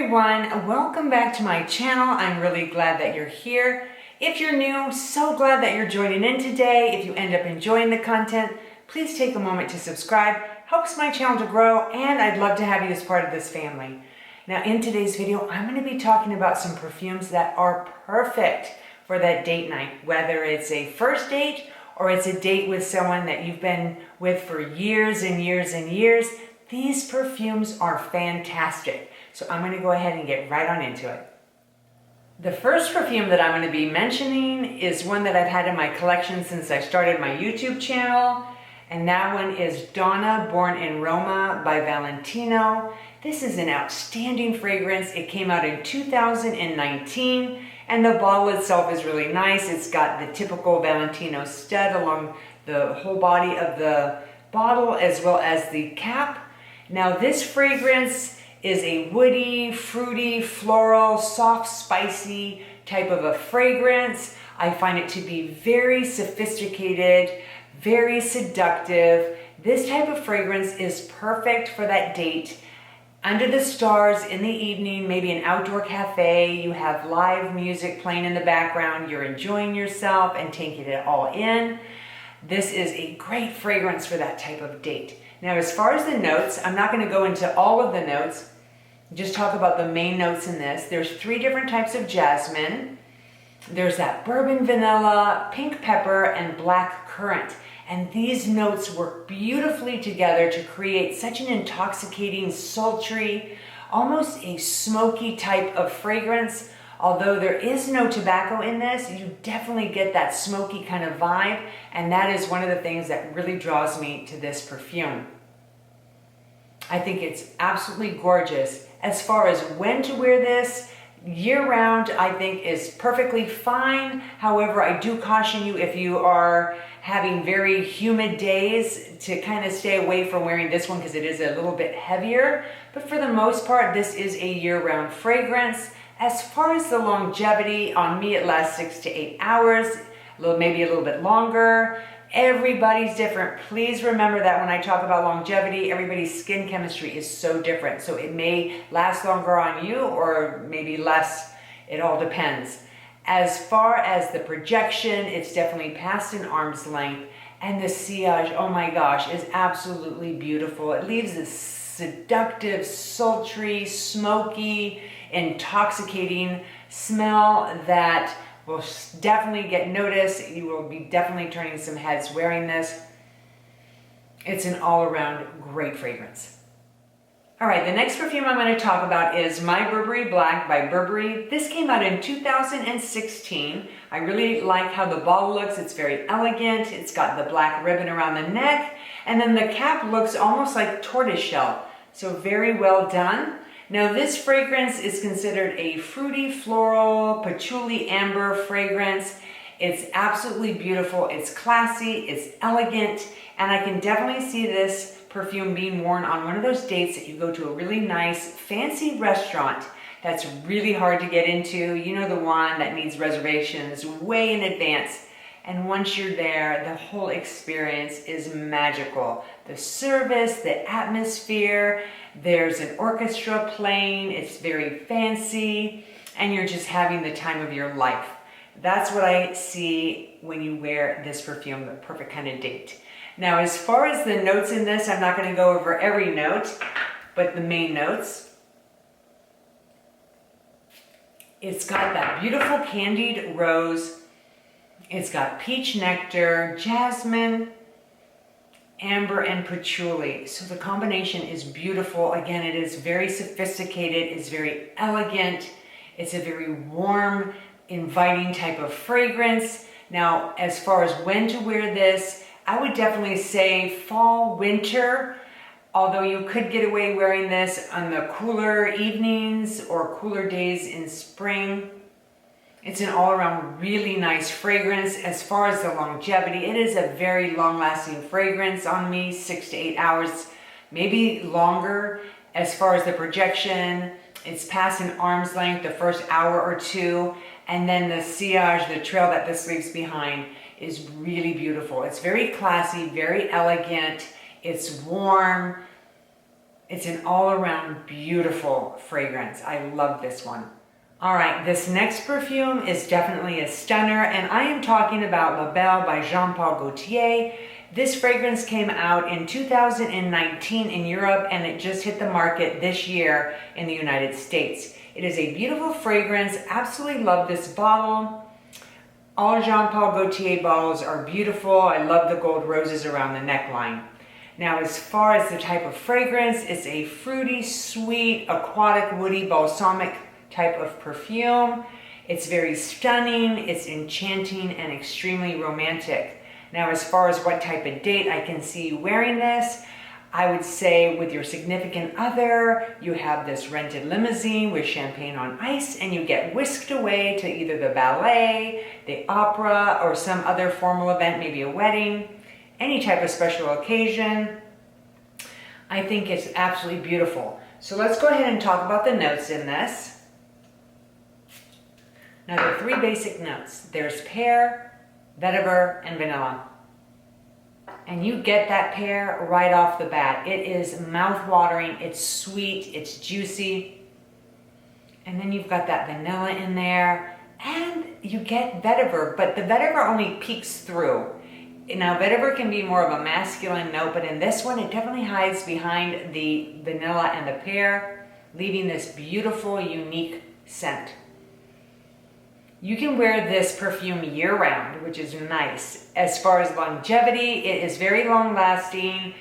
everyone, welcome back to my channel. I'm really glad that you're here. If you're new, so glad that you're joining in today. If you end up enjoying the content, please take a moment to subscribe. Helps my channel to grow, and I'd love to have you as part of this family. Now in today's video, I'm going to be talking about some perfumes that are perfect for that date night, whether it's a first date or it's a date with someone that you've been with for years and years and years. These perfumes are fantastic. So I'm going to go ahead and get right on into it. The first perfume that I'm going to be mentioning is one that I've had in my collection since I started my YouTube channel. And that one is Donna, Born in Roma by Valentino. This is an outstanding fragrance. It came out in 2019 and the bottle itself is really nice. It's got the typical Valentino stud along the whole body of the bottle as well as the cap. Now this fragrance is a woody, fruity, floral, soft, spicy type of a fragrance. I find it to be very sophisticated, very seductive. This type of fragrance is perfect for that date. Under the stars in the evening, maybe an outdoor cafe, you have live music playing in the background, you're enjoying yourself and taking it all in. This is a great fragrance for that type of date. Now, as far as the notes, I'm not going to go into all of the notes, just talk about the main notes in this. There's 3 different types of jasmine. There's that bourbon vanilla, pink pepper, and black currant. And these notes work beautifully together to create such an intoxicating, sultry, almost a smoky type of fragrance. Although there is no tobacco in this, you definitely get that smoky kind of vibe. And that is one of the things that really draws me to this perfume. I think it's absolutely gorgeous. As far as when to wear this, year-round I think is perfectly fine. However, I do caution you if you are having very humid days to kind of stay away from wearing this one because it is a little bit heavier. But for the most part, this is a year-round fragrance. As far as the longevity, on me it lasts 6 to 8 hours, maybe a little bit longer. Everybody's different. Please remember that when I talk about longevity, everybody's skin chemistry is so different. So it may last longer on you or maybe less. It all depends. As far as the projection, it's definitely past an arm's length. And the sillage, oh my gosh, is absolutely beautiful. It leaves this seductive, sultry, smoky, intoxicating smell that will definitely get noticed. You will be definitely turning some heads wearing this. It's an all-around great fragrance. All right, the next perfume I'm going to talk about is My Burberry Black by Burberry. This came out in 2016. I really like how the bottle looks. It's very elegant. It's got the black ribbon around the neck. And then the cap looks almost like tortoiseshell. So very well done. Now this fragrance is considered a fruity, floral, patchouli, amber fragrance. It's absolutely beautiful. It's classy, it's elegant, and I can definitely see this perfume being worn on one of those dates that you go to a really nice, fancy restaurant that's really hard to get into. You know, the one that needs reservations way in advance. And once you're there, the whole experience is magical. The service, the atmosphere, there's an orchestra playing, it's very fancy, and you're just having the time of your life. That's what I see when you wear this perfume, the perfect kind of date. Now, as far as the notes in this, I'm not going to go over every note, but the main notes. It's got that beautiful candied rose. It's got peach nectar, jasmine, amber, and patchouli. So the combination is beautiful. Again, it is very sophisticated. It's very elegant. It's a very warm, inviting type of fragrance. Now, as far as when to wear this, I would definitely say fall, winter. Although you could get away wearing this on the cooler evenings or cooler days in spring. It's an all-around really nice fragrance. As far as the longevity, it is a very long-lasting fragrance on me, 6 to 8 hours, maybe longer. As far as the projection, it's past an arm's length the first hour or 2, and then the sillage, the trail that this leaves behind, is really beautiful. It's very classy, very elegant. It's warm. It's an all-around beautiful fragrance. I love this one. All right, this next perfume is definitely a stunner, and I am talking about La Belle by Jean-Paul Gaultier. This fragrance came out in 2019 in Europe, and it just hit the market this year in the United States. It is a beautiful fragrance. Absolutely love this bottle. All Jean-Paul Gaultier bottles are beautiful. I love the gold roses around the neckline. Now, as far as the type of fragrance, it's a fruity, sweet, aquatic, woody, balsamic type of perfume. It's very stunning, it's enchanting, and extremely romantic. Now, as far as what type of date I can see you wearing this, I would say with your significant other, you have this rented limousine with champagne on ice, and you get whisked away to either the ballet, the opera, or some other formal event, maybe a wedding, any type of special occasion. I think it's absolutely beautiful. So let's go ahead and talk about the notes in this. Now, there are three basic notes. There's pear, vetiver, and vanilla. And you get that pear right off the bat. It is mouth-watering, it's sweet, it's juicy. And then you've got that vanilla in there, and you get vetiver, but the vetiver only peeks through. Now, vetiver can be more of a masculine note, but in this one, it definitely hides behind the vanilla and the pear, leaving this beautiful, unique scent. You can wear this perfume year-round, which is nice. As far as longevity, it is very long-lasting,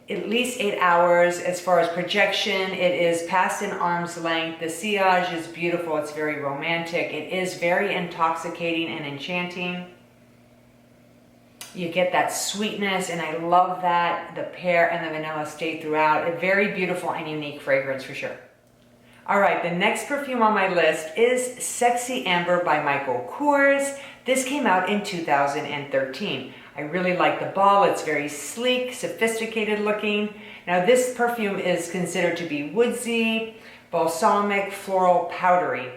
at least 8 hours. As far as projection, it is past an arm's length. The sillage is beautiful. It's very romantic. It is very intoxicating and enchanting. You get that sweetness, and I love that the pear and the vanilla stay throughout. A very beautiful and unique fragrance for sure. All right, the next perfume on my list is Sexy Amber by Michael Kors. This came out in 2013. I really like the bottle. It's very sleek, sophisticated looking. Now, this perfume is considered to be woodsy, balsamic, floral, powdery.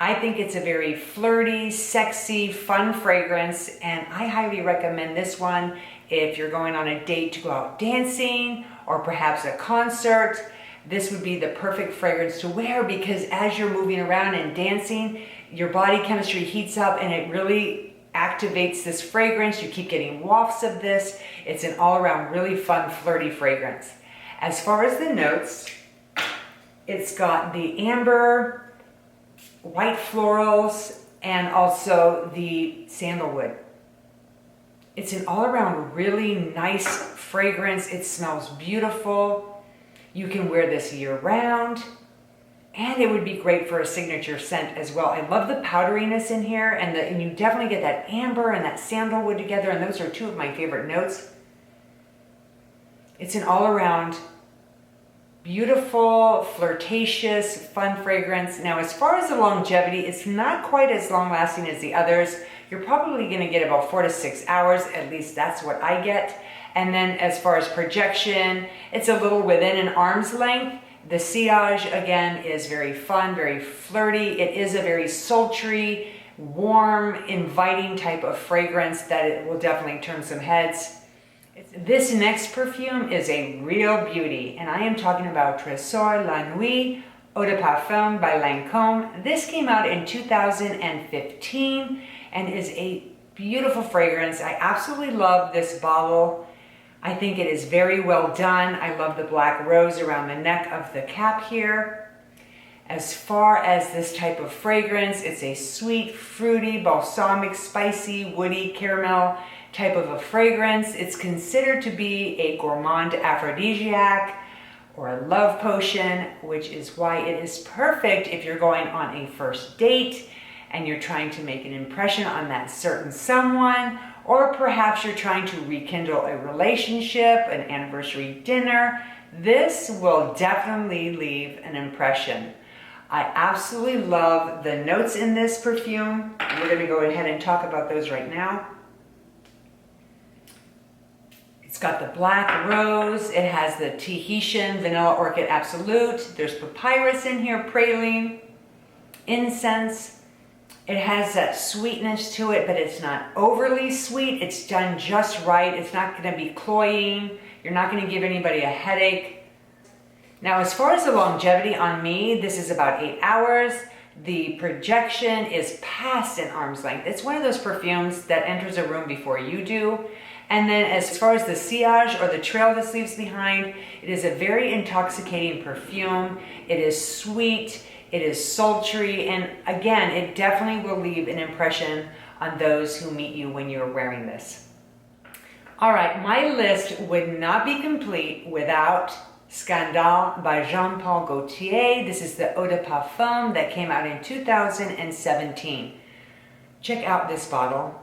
I think it's a very flirty, sexy, fun fragrance, and I highly recommend this one if you're going on a date to go out dancing or perhaps a concert. This would be the perfect fragrance to wear because as you're moving around and dancing, your body chemistry heats up and it really activates this fragrance. You keep getting wafts of this. It's an all-around really fun, flirty fragrance. As far as the notes, it's got the amber, white florals, and also the sandalwood. It's an all-around really nice fragrance. It smells beautiful. You can wear this year-round, and it would be great for a signature scent as well. I love the powderiness in here, and you definitely get that amber and that sandalwood together, and those are two of my favorite notes. It's an all-around beautiful, flirtatious, fun fragrance. Now, as far as the longevity, it's not quite as long-lasting as the others. You're probably going to get about 4 to 6 hours, at least that's what I get. And then as far as projection, it's a little within an arm's length. The sillage, again, is very fun, very flirty. It is a very sultry, warm, inviting type of fragrance that it will definitely turn some heads. This next perfume is a real beauty, and I am talking about Tresor La Nuit Eau de Parfum by Lancome. This came out in 2015 and is a beautiful fragrance. I absolutely love this bottle. I think it is very well done. I love the black rose around the neck of the cap here. As far as this type of fragrance, it's a sweet, fruity, balsamic, spicy, woody, caramel type of a fragrance. It's considered to be a gourmand aphrodisiac or a love potion, which is why it is perfect if you're going on a first date and you're trying to make an impression on that certain someone, or perhaps you're trying to rekindle a relationship, an anniversary dinner. This will definitely leave an impression. I absolutely love the notes in this perfume. We're going to go ahead and talk about those right now. It's got the black rose. It has the Tahitian vanilla orchid absolute. There's papyrus in here, praline, incense. It has that sweetness to it, but it's not overly sweet. It's done just right. It's not going to be cloying. You're not going to give anybody a headache. Now, as far as the longevity on me, this is about 8 hours. The projection is past an arm's length. It's one of those perfumes that enters a room before you do. And then as far as the sillage or the trail this leaves behind, it is a very intoxicating perfume. It is sweet, it is sultry, and again, it definitely will leave an impression on those who meet you when you're wearing this. All right, my list would not be complete without Scandale by Jean-Paul Gaultier. This is the Eau de Parfum that came out in 2017. Check out this bottle.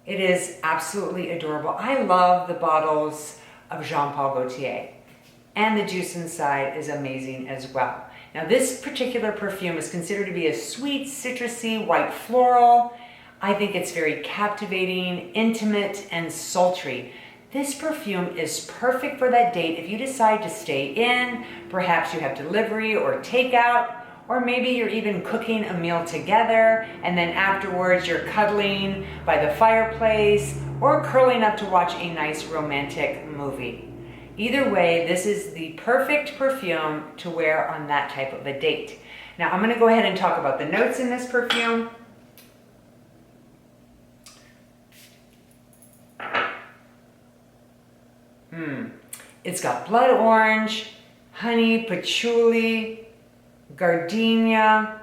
It is absolutely adorable. I love the bottles of Jean-Paul Gaultier, and the juice inside is amazing as well. Now, this particular perfume is considered to be a sweet, citrusy, white floral. I think it's very captivating, intimate, and sultry. This perfume is perfect for that date if you decide to stay in, perhaps you have delivery or takeout, or maybe you're even cooking a meal together and then afterwards you're cuddling by the fireplace or curling up to watch a nice romantic movie. Either way, this is the perfect perfume to wear on that type of a date. Now, I'm going to go ahead and talk about the notes in this perfume. It's got blood orange, honey, patchouli, gardenia,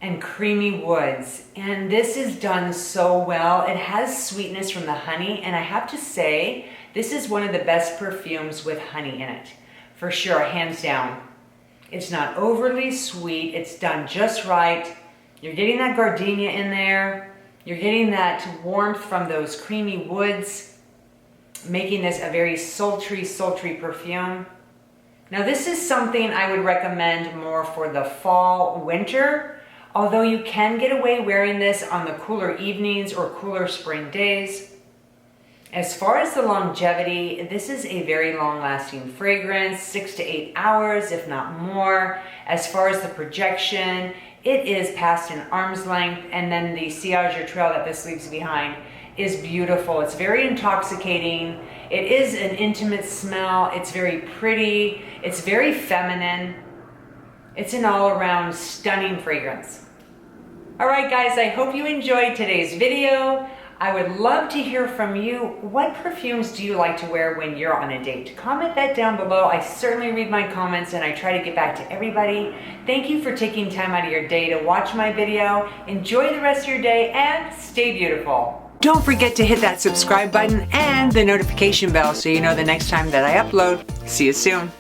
and creamy woods. And this is done so well. It has sweetness from the honey, and I have to say, this is one of the best perfumes with honey in it. For sure, hands down. It's not overly sweet, it's done just right. You're getting that gardenia in there. You're getting that warmth from those creamy woods, making this a very sultry, sultry perfume. Now, this is something I would recommend more for the fall, winter, although you can get away wearing this on the cooler evenings or cooler spring days. As far as the longevity, this is a very long-lasting fragrance, 6 to 8 hours, if not more. As far as the projection, it is past an arm's length, and then the sillage or trail that this leaves behind is beautiful. It's very intoxicating. It is an intimate smell. It's very pretty. It's very feminine. It's an all-around stunning fragrance. All right, guys, I hope you enjoyed today's video. I would love to hear from you. What perfumes do you like to wear when you're on a date? Comment that down below. I certainly read my comments and I try to get back to everybody. Thank you for taking time out of your day to watch my video. Enjoy the rest of your day and stay beautiful. Don't forget to hit that subscribe button and the notification bell so you know the next time that I upload. See you soon.